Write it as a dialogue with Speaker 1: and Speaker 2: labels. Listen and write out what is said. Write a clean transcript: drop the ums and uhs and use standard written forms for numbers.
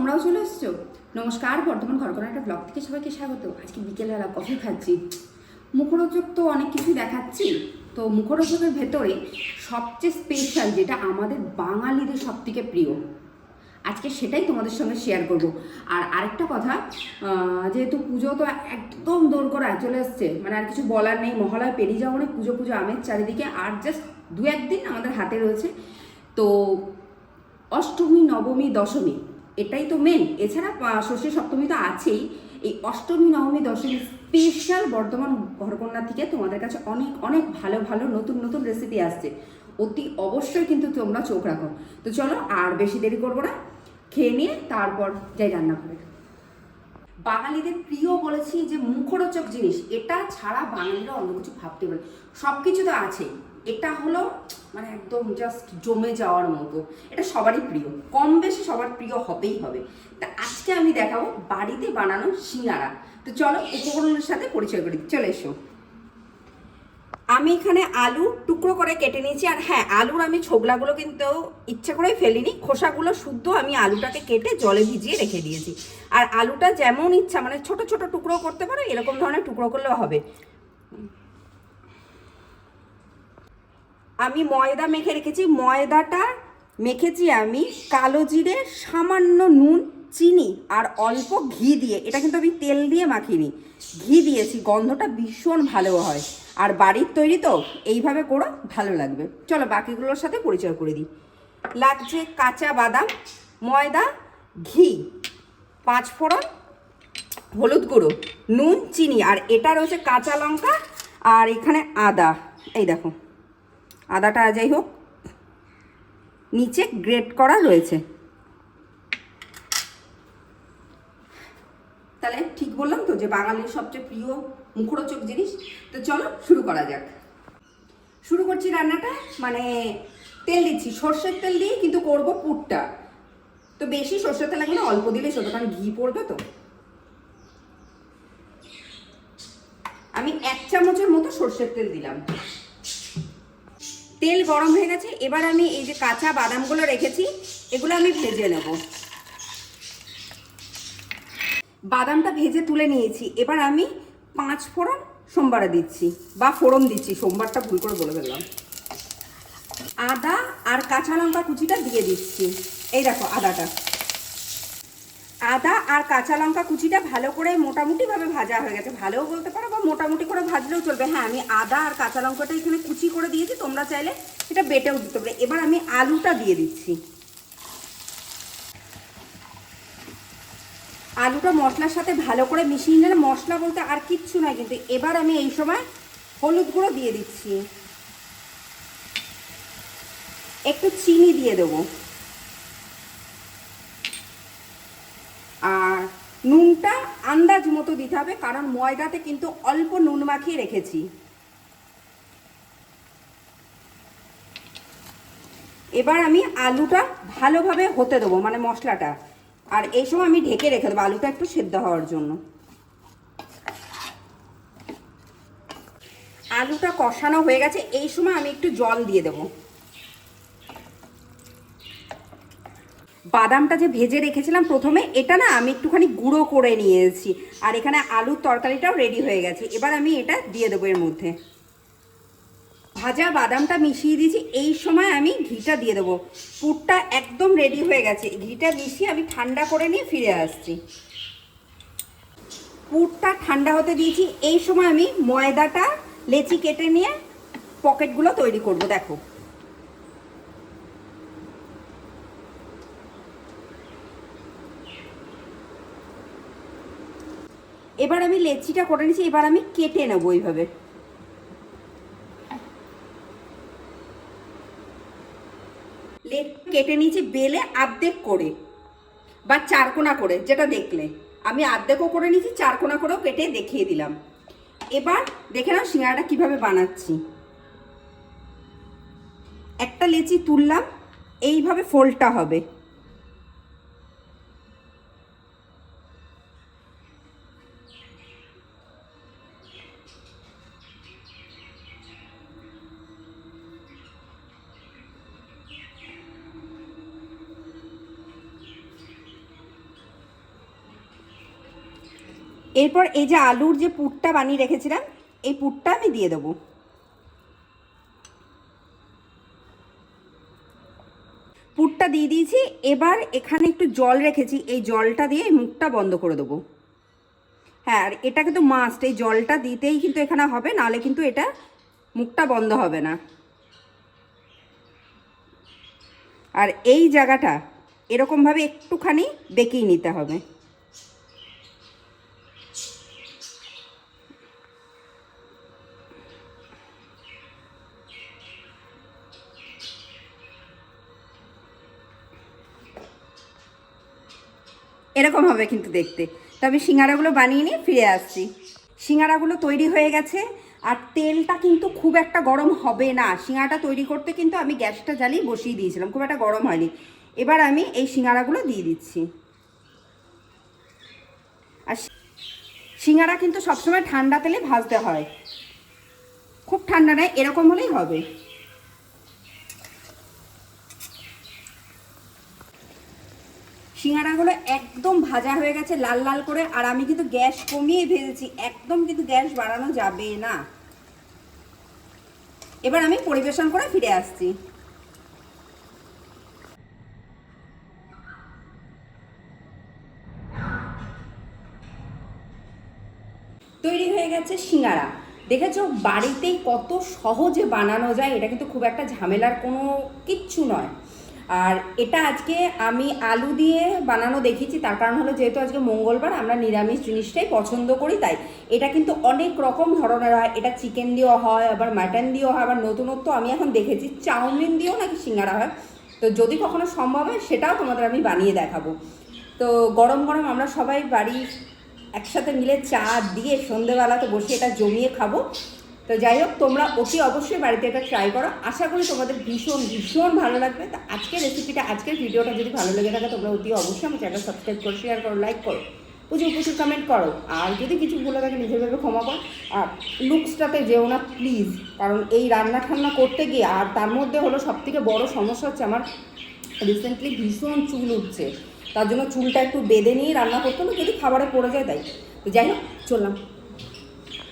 Speaker 1: তোমরাও চলে এসছো। নমস্কার, বর্ধমান ঘরকোনা একটা ব্লগ থেকে সবাইকে স্বাগত। আজকে বিকেলবেলা কফি খাচ্ছি। মুখরোচক তো অনেক কিছুই দেখাচ্ছি, তো মুখরোচকের ভেতরে সবচেয়ে স্পেশাল যেটা আমাদের বাঙালিদের সব থেকে প্রিয়, আজকে সেটাই তোমাদের সঙ্গে শেয়ার করব। আর আরেকটা কথা, যেহেতু পুজো তো একদম দৌড় করা চলে এসছে, মানে আর কিছু বলার নেই, মহালয় পেরিয়ে যাওয়া অনেক পুজো পুজো আমের চারিদিকে, আর জাস্ট দু একদিন আমাদের হাতে রয়েছে। তো অষ্টমী, নবমী, দশমী এটাই তো মেন, এছাড়া ষষ্ঠী সপ্তমী তো আছেই। এই অষ্টমী, নবমী, দশমী স্পেশাল বর্ধমান ঘরকন্যা থেকে তোমাদের কাছে অনেক অনেক ভালো ভালো নতুন নতুন রেসিপি আসছে, অতি অবশ্যই কিন্তু তোমরা চোখ রাখো। তো চলো আর বেশি দেরি করবো না, খেয়ে নিয়ে তারপর যাই রান্না করে। বাঙালিদের প্রিয় বলেছি যে মুখরোচক জিনিস, এটা ছাড়া বাঙালিরা অন্য কিছু ভাবতে পারে। সব কিছু তো আছে, এটা হলো মানে একদম জাস্ট জমে যাওয়ার মতো। এটা সবারই প্রিয়, কম বেশি সবার প্রিয় হবেই হবে। তা আজকে আমি দেখাবো বাড়িতে বানানো সিঙ্গারা। তো চলো উপকরণের সাথে পরিচয় করি, চলে এসো। আমি এখানে আলু টুকরো করে কেটে নিয়েছি। আর হ্যাঁ, আলুর আমি ছোবলাগুলো কিন্তু ইচ্ছে করেই ফেলিনি, খোসাগুলো শুদ্ধ আমি আলুটাকে কেটে জলে ভিজিয়ে রেখে দিয়েছি। আর আলুটা যেমন ইচ্ছা, মানে ছোট ছোট টুকরো করতে পারো, এরকম ধরনের টুকরো করলেও হবে। আমি ময়দা মেখে রেখেছি, ময়দাটা মেখেছি আমি কালো জিরে, সামান্য নুন, চিনি আর অল্প ঘি দিয়ে। এটা কিন্তু আমি তেল দিয়ে মাখিনি, ঘি দিয়েছি, গন্ধটা ভীষণ ভালো হয়। আর বাড়ির তৈরি তো এইভাবে করো, ভালো লাগবে। চলো বাকিগুলোর সাথে পরিচয় করে দিই। লাগছে কাঁচা বাদাম, ময়দা, ঘি, 5 ফোড়ন, হলুদ গুঁড়ো, নুন, চিনি, আর এটা রয়েছে কাঁচা লঙ্কা, আর এখানে আদা। এই দেখো আদাটা যাই হোক নিচে গ্রেট করা রয়েছে। তাহলে ঠিক বললাম তো যে বাঙালির সবচেয়ে প্রিয় মুখরোচক জিনিস। তো চলো শুরু করা যাক। শুরু করছি রান্নাটা, মানে তেল দিচ্ছি, সর্ষের তেল দিয়ে কিন্তু করব পুরটা। তো বেশি সর্ষের তেল লাগবে না, অল্প দিলেই চলবে, কারণ ঘি পড়বে তো। আমি 1 চামচের মতো সর্ষের তেল দিলাম। তেল গরম হয়ে গেছে, এবার আমি এই যে কাঁচা বাদামগুলো রেখেছি এগুলো আমি ভেজে নেব। বাদামটা ভেজে তুলে নিয়েছি, এবার আমি 5 ফোড়ন সোমবারে দিচ্ছি, বা ফোড়ন দিচ্ছি, সোমবারটা ভুল করে বলে ফেললাম। আদা আর কাঁচা লঙ্কা কুচিটা দিয়ে দিচ্ছি। এই দেখো আদাটা, আদা আর কাঁচা লঙ্কা কুচিটা ভালো করে মোটামুটিভাবে ভাজা হয়ে গেছে, ভালোও বলতে পারো বা মোটামুটি করে ভাজলেও চলবে। হ্যাঁ, আমি আদা আর কাঁচা লঙ্কাটা এখানে কুচি করে দিয়েছি, তোমরা চাইলে এটা বেটেও দিতে পারবে। এবার আমি আলুটা দিয়ে দিচ্ছি। আলুটা মশলার সাথে ভালো করে মিশিয়ে নিলে, মশলা বলতে আর কিচ্ছু নয় কিন্তু। এবার আমি এই সময় হলুদ গুঁড়ো দিয়ে দিচ্ছি, একটু চিনি দিয়ে দেবো, আর নুনটা আন্দাজ মতো দিতে হবে, কারণ ময়দাতে কিন্তু অল্প নুন মাখিয়ে রেখেছি। এবার আমি আলুটা ভালোভাবে হতে দেবো, মানে মশলাটা, আর এই সময় আমি ঢেকে রেখে দেবো আলুটা একটু সেদ্ধ হওয়ার জন্য। আলুটা কষানো হয়ে গেছে, এই সময় আমি একটু জল দিয়ে দেবো। বাদামটা যে ভেজে রেখেছিলাম প্রথমে, এটা না আমি একটুখানি গুঁড়ো করে নিয়েছি, আর এখানে আলুর তরকারিটাও রেডি হয়ে গেছে। এবার আমি এটা দিয়ে দেবো এর মধ্যে। ভাজা বাদামটা মিশিয়ে দিয়েছি, এই সময় আমি ঘিটা দিয়ে দেবো। পুরটা একদম রেডি হয়ে গেছে, ঘিটা মিশিয়ে আমি ঠান্ডা করে নিয়ে ফিরে আসছি। পুরটা ঠান্ডা হতে দিয়েছি, এই সময় আমি ময়দাটা লেচি কেটে নিয়ে পকেটগুলো তৈরি করব। দেখো এবার আমি লেচিটা করে নিয়েছি, এবার আমি কেটে নেবো এইভাবে। কেটে নিয়েছি বেলে আর্ধেক করে বা চারকোনা করে, যেটা দেখলে। আমি আর্ধেকও করে নিয়েছি, চারকোনা করেও কেটে দেখিয়ে দিলাম। এবার দেখে নাও সিঙ্গাড়াটা কীভাবে বানাচ্ছি। একটা লেচি তুললাম, এইভাবে ফোল্ডটা হবে। এরপর এই যে আলুর যে পুরটা বানিয়ে রেখেছিলাম, এই পুরটা আমি দিয়ে দেবো। পুরটা দিয়ে দিয়েছি। এবার এখানে একটু জল রেখেছি, এই জলটা দিয়ে এই মুখটা বন্ধ করে দেবো। হ্যাঁ, আর এটা কিন্তু মাস্ট, এই জলটা দিতেই কিন্তু এখানে হবে, নাহলে কিন্তু এটা মুখটা বন্ধ হবে না। আর এই জায়গাটা এরকমভাবে একটুখানি বেঁকিয়ে নিতে হবে। এরকম হবে কিন্তু দেখতে। তবে সিঙ্গারাগুলো বানিয়ে নিয়ে ফিরে আসছি। সিঙ্গারাগুলো তৈরি হয়ে গেছে, আর তেলটা কিন্তু খুব একটা গরম হবে না। সিঙ্গারাটা তৈরি করতে কিন্তু আমি গ্যাসটা জ্বালিয়ে বসিয়ে দিয়েছিলাম, খুব একটা গরম হয়নি। এবার আমি এই সিঙ্গারাগুলো দিয়ে দিচ্ছি। আর সিঙ্গারা কিন্তু সবসময় ঠান্ডা তেলে ভাজতে হয়, খুব ঠান্ডা নয়, এরকম হলেই হবে। সিঙ্গারাগুলো একদম ভাজা হয়ে গেছে লাল লাল করে, আর আমি কিন্তু গ্যাস কমিয়ে ভেজেছি, একদম কিন্তু গ্যাস বাড়ানো যাবে না। এবার আমি পরিবেশন করে ফিরে আসছি। তৈরি হয়ে গেছে সিঙ্গারা। দেখেছো বাড়িতেই কত সহজে বানানো যায়, এটা কিন্তু খুব একটা ঝামেলার কোনো কিচ্ছু নয়। আর এটা আজকে আমি আলু দিয়ে বানানো দেখিয়েছি, তার কারণ হলো যেহেতু আজকে মঙ্গলবার, আমরা নিরামিষ জিনিসটাই পছন্দ করি, তাই। এটা কিন্তু অনেক রকম ধরনের হয়, এটা চিকেন দিয়েও হয়, আবার মাটন দিয়েও হয়, আবার নতুনত্ব আমি এখন দেখেছি চাউমিন দিয়েও নাকি সিঙ্গারা হয়। তো যদি কখনো সম্ভব হয় সেটাও তোমাদের আমি বানিয়ে দেখাবো। তো গরম গরম আমরা সবাই বাড়ির একসাথে মিলে চা দিয়ে সন্ধেবেলাতে বসে এটা জমিয়ে খাবো। তো যাই হোক, তোমরা অতি অবশ্যই বাড়িতে এটা ট্রাই করো, আশা করি তোমাদের ভীষণ ভীষণ ভালো লাগবে। তো আজকের রেসিপিটা, আজকের ভিডিওটা যদি ভালো লেগে থাকে, তোমরা অতি অবশ্যই আমার চ্যানেল সাবস্ক্রাইব করো, শেয়ার করো, লাইক করো, প্রচুর প্রচুর কমেন্ট করো। আর যদি কিছু ভুলে থাকে নিজের ভেবে ক্ষমা করো। আর লুকসটাতে যেও না প্লিজ, কারণ এই রান্না ঠান্না করতে গিয়ে, আর তার মধ্যে হলো সবথেকে বড় সমস্যা হচ্ছে আমার রিসেন্টলি ভীষণ চুল উঠছে, তার জন্য চুলটা একটু বেঁধে নিয়ে রান্না করতে হবে, যদি খাবারে পড়ে যায় তাই। তো যাই হোক, চললাম।